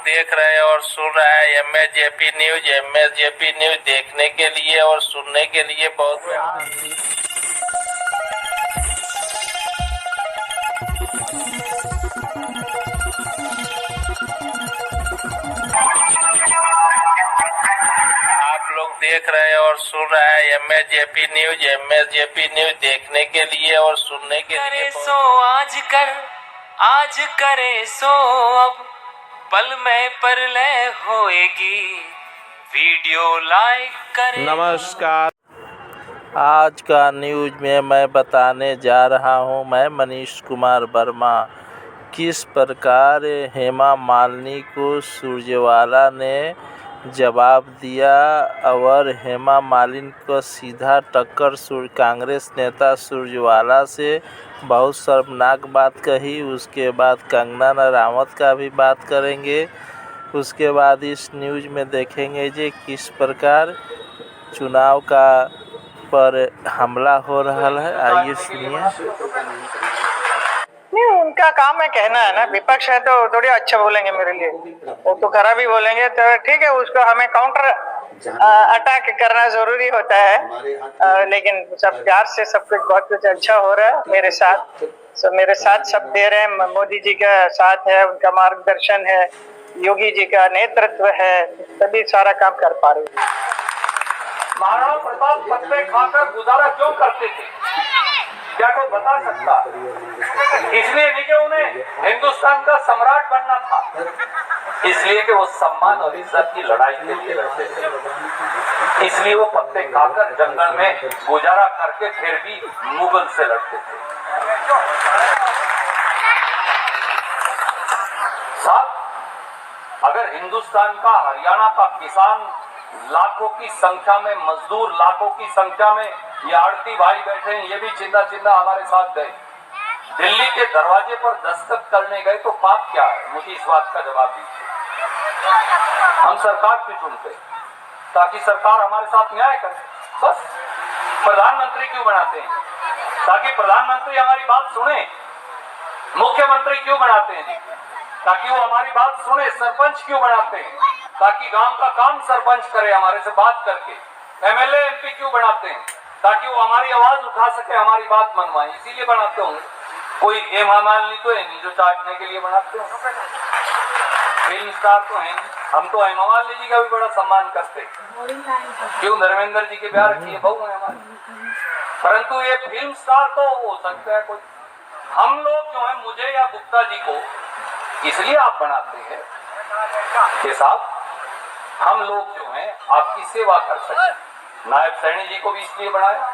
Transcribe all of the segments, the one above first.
देख रहे हैं और सुन रहे हैं MSJP न्यूज। MSJP न्यूज देखने के लिए और सुनने के लिए बहुत आप लोग देख रहे हैं और सुन रहे हैं MSJP न्यूज। MSJP न्यूज देखने के लिए और सुनने के लिए सो आज करे सो अब पल में परलय होएगी, वीडियो लाइक करें। नमस्कार, आज का न्यूज में मैं बताने जा रहा हूं, मैं मनीष कुमार वर्मा। किस प्रकार हेमा मालिनी को सुरजेवाला ने जवाब दिया और हेमा मालिनी को सीधा टक्कर कांग्रेस नेता सुरजेवाला से बहुत शर्मनाक बात कही। उसके बाद कंगना रनावत का भी बात करेंगे। उसके बाद इस न्यूज में देखेंगे जी किस प्रकार चुनाव का पर हमला हो रहा है। आइए सुनिए। नहीं, उनका काम है कहना है ना। विपक्ष है तो थोड़ी अच्छा बोलेंगे मेरे लिए, वो तो खराब ही बोलेंगे तो ठीक है, उसको हमें काउंटर अटैक करना जरूरी होता है। लेकिन सब प्यार से सब कुछ बहुत कुछ अच्छा हो रहा है मेरे साथ। सब मेरे साथ सब दे रहे हैं। मोदी जी का साथ है, उनका मार्गदर्शन है, योगी जी का नेतृत्व है, तभी सारा काम कर पा रहे हैं। महाराणा प्रताप पत्ते खाकर गुजारा क्यों करते थे, क्या कोई बता सकता? इसलिए नहीं कि उन्हें हिंदुस्तान का सम्राट बनना था, इसलिए कि वो सम्मान और इज्जत की लड़ाई के लिए लड़ते थे। इसलिए वो पत्ते खाकर जंगल में गुजारा करके फिर भी मुगल से लड़ते थे। साथ अगर हिंदुस्तान का, हरियाणा का किसान लाखों की संख्या में, मजदूर लाखों की संख्या में, ये आड़ती भाई बैठे हैं, ये भी चिंता चिंता हमारे साथ गए, दिल्ली के दरवाजे पर दस्तखत करने गए तो पाप क्या है? मुझे इस बात का जवाब दीजिए। हम सरकार क्यों चुनते? ताकि सरकार हमारे साथ न्याय करे, बस। प्रधानमंत्री क्यों बनाते हैं? ताकि प्रधानमंत्री हमारी बात सुने। मुख्यमंत्री क्यों बनाते हैं जी? ताकि वो हमारी बात सुने। सरपंच क्यों बनाते हैं? ताकि गांव का काम सरपंच करे हमारे से बात करके। MLA MP क्यों बनाते हैं? ताकि वो हमारी आवाज उठा सके, हमारी बात मनवाए, इसीलिए बनाते होंगे। कोई हेमा मालिनी तो है नहीं जो चाटने के लिए बनाते होंगे। फिल्म स्टार तो है नहीं। हम तो हेमा मालिनी जी का भी बड़ा सम्मान करते हैं। क्यों? धर्मेंद्र जी के प्यार की बहू है हमारी। परंतु ये फिल्म स्टार तो हो सकता है कोई। हम लोग जो है, मुझे या गुप्ता जी को इसलिए आप बनाते हैं कि साहब हम लोग जो हैं आपकी सेवा कर सके। नायब सैनी जी को भी इसलिए बनाया,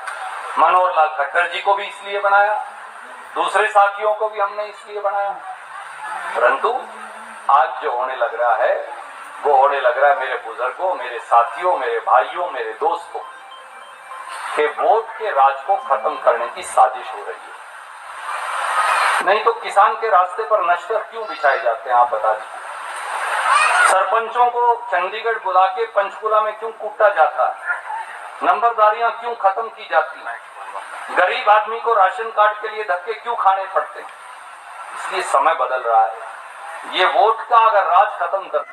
मनोहर लाल खट्टर जी को भी इसलिए बनाया, दूसरे साथियों को भी हमने इसलिए बनाया। परंतु आज जो होने लग रहा है वो होने लग रहा है मेरे बुजुर्गों, मेरे साथियों, मेरे भाइयों, मेरे दोस्तों के वोट के राज को खत्म करने की साजिश हो रही है। नहीं तो किसान के रास्ते पर नश्तर क्यों बिछाए जाते हैं, आप बता दीजिए। सरपंचों को चंडीगढ़ बुला के पंचकुला में क्यों कूटा जाता है? नंबरदारियां क्यों खत्म की जाती हैं? गरीब आदमी को राशन कार्ड के लिए धक्के क्यों खाने पड़ते हैं? इसलिए समय बदल रहा है। ये वोट का अगर राज खत्म कर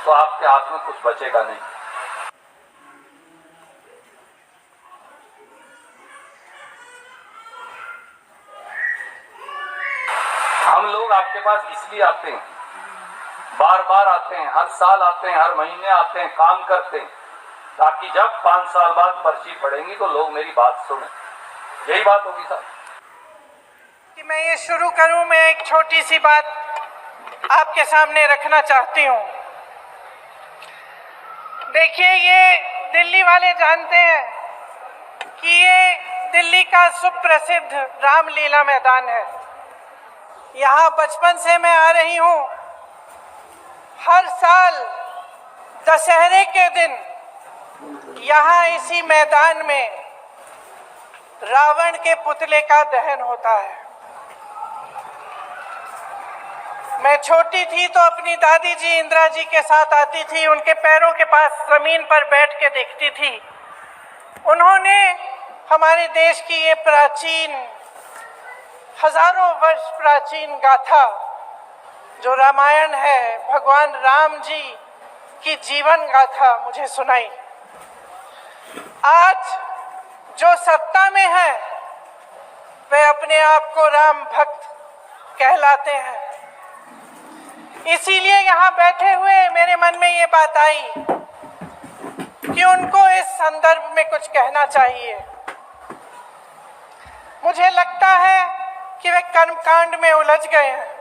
तो आपके हाथ में कुछ बचेगा नहीं। हम लोग आपके पास इसलिए आते हैं, बार बार आते हैं, हर साल आते हैं, हर महीने आते हैं, काम करते हैं, ताकि जब 5 साल बाद पर्ची पड़ेंगी तो लोग मेरी बात सुने। यही बात होगी सर। कि मैं ये शुरू करूं, मैं एक छोटी सी बात आपके सामने रखना चाहती हूं। देखिए, ये दिल्ली वाले जानते हैं कि ये दिल्ली का सुप्रसिद्ध रामलीला मैदान है। यहाँ बचपन से मैं आ रही हूँ। हर साल दशहरे के दिन यहाँ इसी मैदान में रावण के पुतले का दहन होता है। मैं छोटी थी तो अपनी दादी जी इंदिरा जी के साथ आती थी, उनके पैरों के पास जमीन पर बैठ के देखती थी। उन्होंने हमारे देश की ये प्राचीन, हजारों वर्ष प्राचीन गाथा जो रामायण है, भगवान राम जी की जीवन गाथा मुझे सुनाई। आज जो सत्ता में है वे अपने आप को राम भक्त कहलाते हैं। इसीलिए यहाँ बैठे हुए मेरे मन में ये बात आई कि उनको इस संदर्भ में कुछ कहना चाहिए। मुझे लगता है कि वे कर्मकांड में उलझ गए हैं।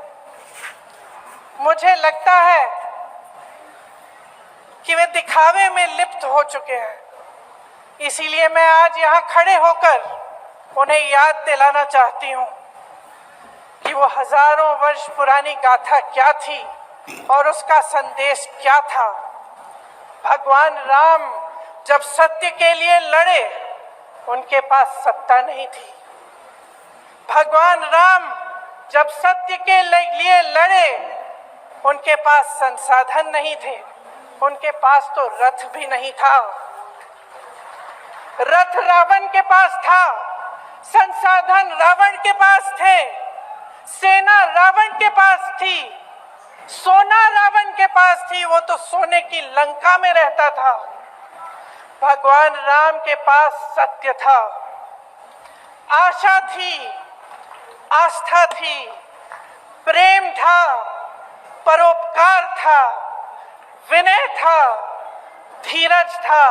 मुझे लगता है कि वे दिखावे में लिप्त हो चुके हैं। इसीलिए मैं आज यहाँ खड़े होकर उन्हें याद दिलाना चाहती हूँ कि वो हजारों वर्ष पुरानी गाथा क्या थी और उसका संदेश क्या था। भगवान राम जब सत्य के लिए लड़े, उनके पास सत्ता नहीं थी। भगवान राम जब सत्य के लिए लड़े, उनके पास संसाधन नहीं थे। उनके पास तो रथ भी नहीं था। रथ रावण के पास था, संसाधन रावण के पास थे, सेना रावण के पास थी, सोना रावण के पास थी। वो तो सोने की लंका में रहता था। भगवान राम के पास सत्य था, आशा थी, आस्था थी, प्रेम था, परोपकार था, विनय था, धीरज था,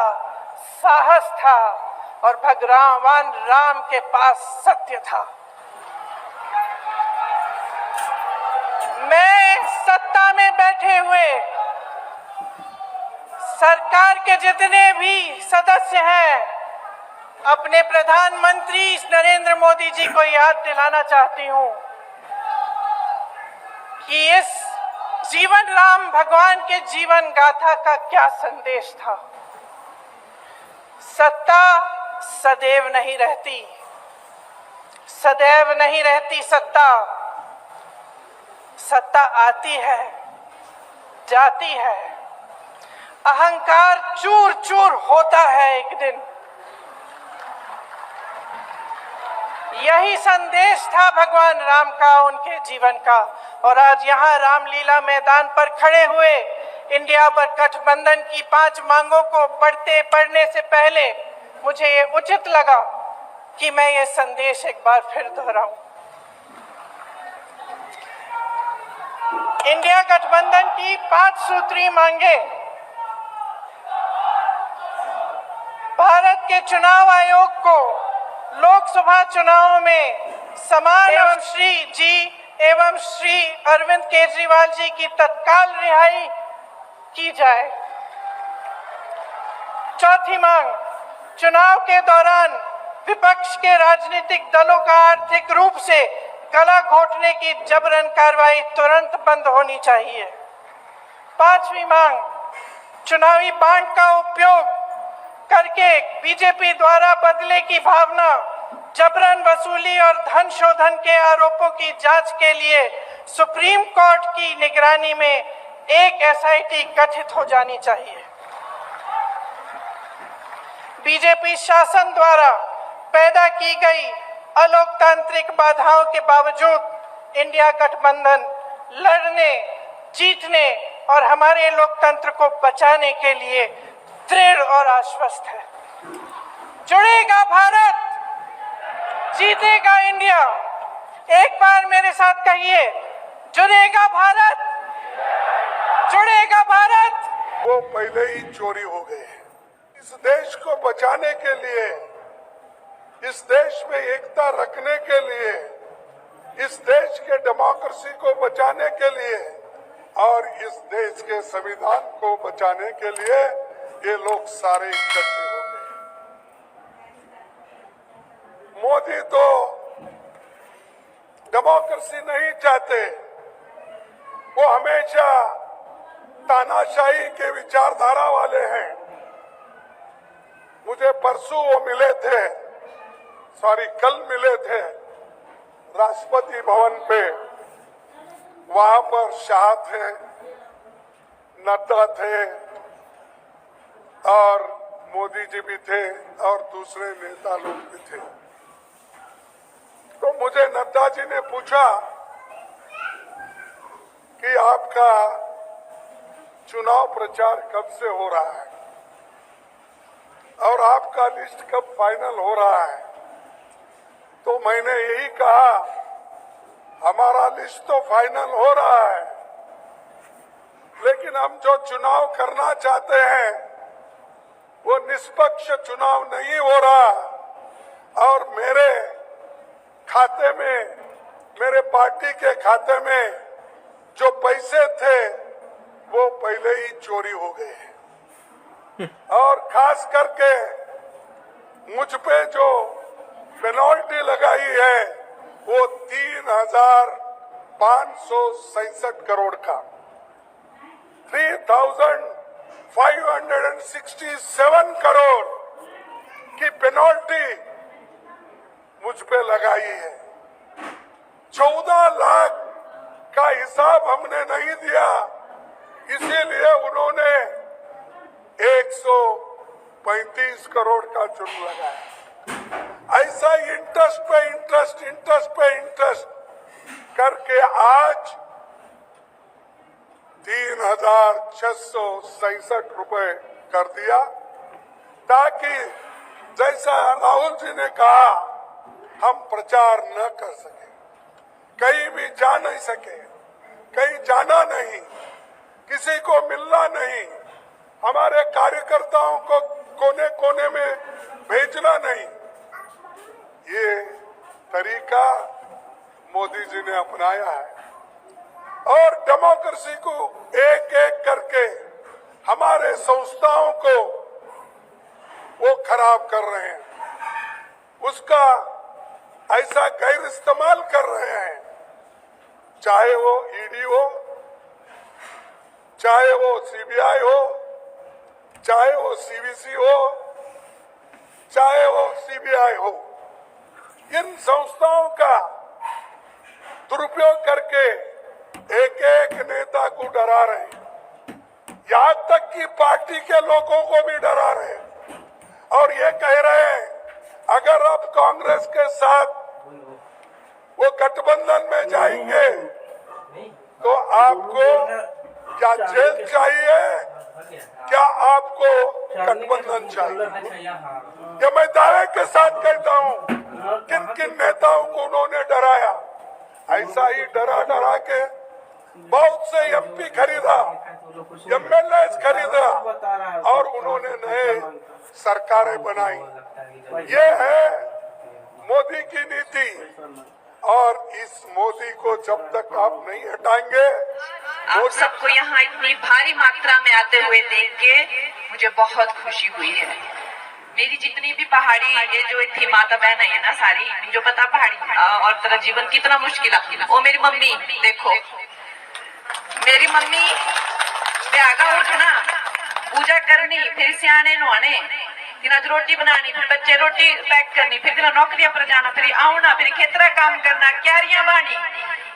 साहस था और भगवान राम के पास सत्य था। मैं सत्ता में बैठे हुए सरकार के जितने भी सदस्य हैं, अपने प्रधानमंत्री नरेंद्र मोदी जी को याद दिलाना चाहती हूँ कि इस जीवन राम भगवान के जीवन गाथा का क्या संदेश था। सत्ता सदैव नहीं रहती, सदैव नहीं रहती सत्ता। सत्ता आती है, जाती है, अहंकार चूर चूर होता है एक दिन। यही संदेश था भगवान राम का, उनके जीवन का। और आज यहाँ रामलीला मैदान पर खड़े हुए इंडिया गठबंधन की 5 मांगों को पढ़ने से पहले मुझे ये उचित लगा कि मैं ये संदेश एक बार फिर दोहराऊं। इंडिया गठबंधन की 5 सूत्री मांगे भारत के चुनाव आयोग को लोकसभा चुनावों में समान एवं श्री अरविंद केजरीवाल जी की तत्काल रिहाई की जाए। चौथी मांग, चुनाव के दौरान विपक्ष के राजनीतिक दलों का आर्थिक रूप से गला घोटने की जबरन कार्रवाई तुरंत बंद होनी चाहिए। 5वीं मांग, चुनावी बांड का उपयोग करके बीजेपी द्वारा बदले की भावना, जबरन वसूली और धन शोधन के आरोपों की जांच के लिए सुप्रीम कोर्ट की निगरानी में एक एसआईटी गठित हो जानी चाहिए। बीजेपी शासन द्वारा पैदा की गई अलोकतांत्रिक बाधाओं के बावजूद इंडिया गठबंधन लड़ने, जीतने और हमारे लोकतंत्र को बचाने के लिए दृढ़ और आश्वस्त है। जुड़ेगा भारत, जीतेगा इंडिया। एक बार मेरे साथ कहिए, चुनेगा भारत, चुनेगा भारत। वो पहले ही चोरी हो गए। इस देश को बचाने के लिए, इस देश में एकता रखने के लिए, इस देश के डेमोक्रेसी को बचाने के लिए और इस देश के संविधान को बचाने के लिए ये लोग सारे इकट्ठे हो गए। मोदी तो डेमोक्रेसी नहीं चाहते, वो हमेशा तानाशाही के विचारधारा वाले हैं। मुझे परसों वो मिले थे, कल मिले थे राष्ट्रपति भवन पे। वहां पर शाह थे, नड्डा थे और मोदी जी भी थे और दूसरे नेता लोग भी थे। तो मुझे नड्डा जी ने पूछा कि आपका चुनाव प्रचार कब से हो रहा है और आपका लिस्ट कब फाइनल हो रहा है। तो मैंने यही कहा, हमारा लिस्ट तो फाइनल हो रहा है, लेकिन हम जो चुनाव करना चाहते हैं वो निष्पक्ष चुनाव नहीं हो रहा और मेरे खाते में, मेरे पार्टी के खाते में जो पैसे थे वो पहले ही चोरी हो गए और खास करके मुझ पे जो पेनल्टी लगाई है वो 3,567 करोड़ का, 3,567 करोड़ की पेनल्टी मुझ पे लगाई है। 14 लाख का हिसाब हमने नहीं दिया, इसीलिए उन्होंने 135 करोड़ का जुर्म लगाया। ऐसा इंटरेस्ट पे इंटरेस्ट, इंटरेस्ट पे इंटरेस्ट करके आज 3,667 रुपए कर दिया, ताकि जैसा राहुल जी ने कहा हम प्रचार न कर सके, कहीं भी जा नहीं सके, कहीं जाना नहीं, किसी को मिलना नहीं, हमारे कार्यकर्ताओं को कोने कोने में भेजना नहीं। ये तरीका मोदी जी ने अपनाया है और डेमोक्रेसी को एक एक करके हमारे संस्थाओं को वो खराब कर रहे हैं, उसका ऐसा गैर इस्तेमाल कर रहे हैं, चाहे वो ईडी हो, चाहे वो सीबीआई हो, चाहे वो सीवीसी हो, चाहे वो सीबीआई हो। इन संस्थाओं का दुरुपयोग करके एक एक नेता को डरा रहे हैं, यहाँ तक कि पार्टी के लोगों को भी डरा रहे हैं और ये कह रहे हैं अगर आप कांग्रेस के साथ वो गठबंधन में जाएंगे तो आपको क्या जेल चाहिए, क्या आपको गठबंधन चाहिए। ये मैं दावे के साथ कहता हूँ, किन किन नेताओं को उन्होंने डराया, ऐसा ही डरा डरा के बहुत से एमपी खरीदा, एमएलए खरीदा और उन्होंने नए सरकारें बनाई। ये है मोदी की नीति और इस मोदी को जब तक आप नहीं हटाएंगे। आप सबको यहाँ इतनी भारी मात्रा में आते हुए देख के मुझे बहुत खुशी हुई है। मेरी जितनी भी पहाड़ी, ये जो थी माता बहन है ना सारी, जो पता पहाड़ी और तेरा जीवन कितना मुश्किल है। वो मेरी मम्मी देखो, मेरी मम्मी ब्यागा उठना, पूजा करनी, फिर सियाने नुआने, तिना रोटी बनानी, फिर बच्चे रोटी पैक करनी, फिर तिना नौकरियां पर जाना, फिर आना, फिर खेतरा काम करना, क्यारियां बानी,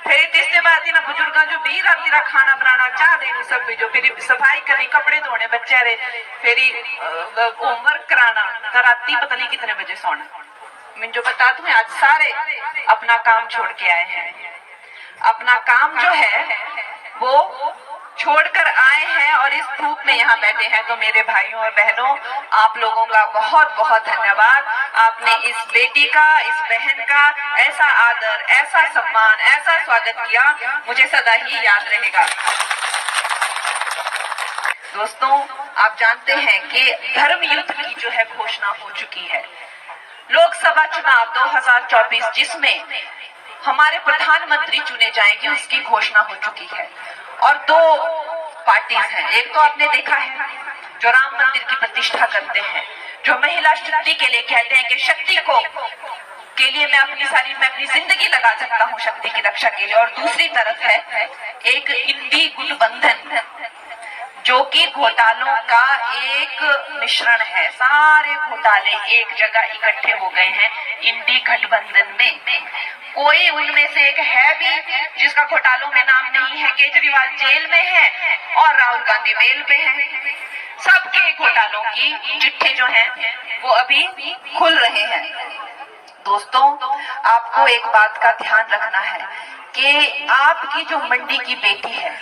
फिर तीसरे बाद तिना बुजुर्गा जो भी रात तिरा खाना बनाना, चाह देनी सब भी, जो फिर सफाई करनी, कपड़े धोने बच्चे रे, फिर होमवर्क कराना, राती पता नहीं कितने बजे सोना। मैं जो बता दूं आज सारे अपना काम छोड़ के आए हैं, अपना काम जो है वो छोड़कर आए हैं और इस धूप में यहाँ बैठे हैं। तो मेरे भाइयों और बहनों, आप लोगों का बहुत बहुत धन्यवाद। आपने इस बेटी का, इस बहन का ऐसा आदर, ऐसा सम्मान, ऐसा स्वागत किया, मुझे सदा ही याद रहेगा। दोस्तों, आप जानते हैं कि धर्म युद्ध की जो है घोषणा हो चुकी है। लोकसभा चुनाव 2024 जिसमें हमारे प्रधानमंत्री चुने जाएंगे उसकी घोषणा हो चुकी है और दो पार्टीज हैं। एक तो आपने देखा है जो राम मंदिर की प्रतिष्ठा करते हैं, जो महिला शक्ति के लिए कहते हैं कि शक्ति को के लिए मैं अपनी जिंदगी लगा सकता हूँ शक्ति की रक्षा के लिए। और दूसरी तरफ है एक इंडी गठबंधन जो कि घोटालों का एक मिश्रण है। सारे घोटाले एक जगह इकट्ठे हो गए हैं इंडी गठबंधन में। कोई उनमें से एक है भी जिसका घोटालों में नाम नहीं है। केजरीवाल जेल में है और राहुल गांधी बेल पे हैं। सबके घोटालों की चिट्ठे जो हैं वो अभी खुल रहे हैं। दोस्तों, आपको एक बात का ध्यान रखना है कि आपकी जो मंडी की बेटी है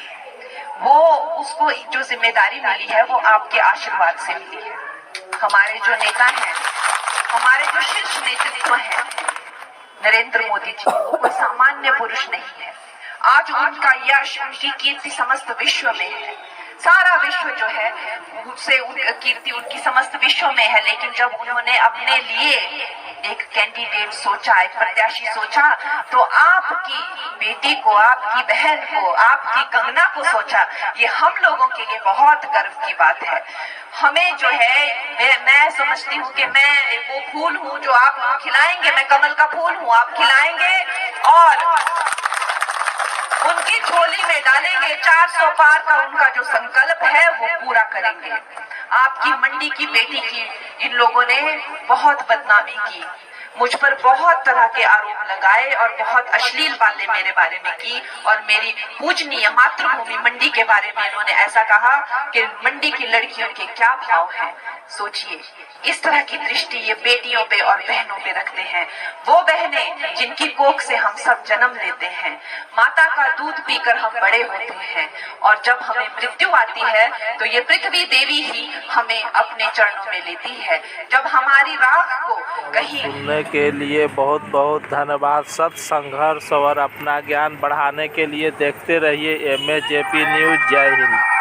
वो उसको जो जिम्मेदारी मिली है वो आपके आशीर्वाद से मिली है। हमारे जो नेता हैं, हमारे जो शीर्ष नेतृत्व है, नरेंद्र मोदी जी, वो कोई सामान्य पुरुष नहीं है। आज उनका यश, उनकी कीर्ति समस्त विश्व में है। सारा विश्व जो है उससे कीर्ति उनकी समस्त विश्व में है। लेकिन जब उन्होंने अपने लिए एक कैंडिडेट सोचा, एक प्रत्याशी सोचा, तो आपकी बेटी को, आपकी बहन को, आपकी कंगना को सोचा। ये हम लोगों के लिए बहुत गर्व की बात है। हमें जो है, मैं समझती हूँ कि मैं वो फूल हूँ जो आप खिलाएंगे, मैं कमल का फूल हूँ, आप खिलाएंगे और उनकी झोली में डालेंगे। 400 पार का उनका जो संकल्प है वो पूरा करेंगे। आपकी मंडी की बेटी की इन लोगों ने बहुत बदनामी की, मुझ पर बहुत तरह के आरोप लगाए और बहुत अश्लील बातें मेरे बारे में की और मेरी पूजनीय मातृभूमि मंडी के बारे में इन्होंने ऐसा कहा कि मंडी की लड़कियों के क्या भाव हैं। सोचिए, इस तरह की दृष्टि ये बेटियों पे और बहनों पे रखते हैं। वो बहनें जिनकी कोख से हम सब जन्म लेते हैं, माता का दूध पीकर हम बड़े होते हैं और जब हमें मृत्यु आती है तो ये पृथ्वी देवी ही हमें अपने चरणों में लेती है। जब हमारी राख को कहीं सुनने के लिए बहुत बहुत धन्यवाद। सत्य, संघर्ष और अपना ज्ञान बढ़ाने के लिए देखते रहिए MAJP न्यूज। जय हिंद।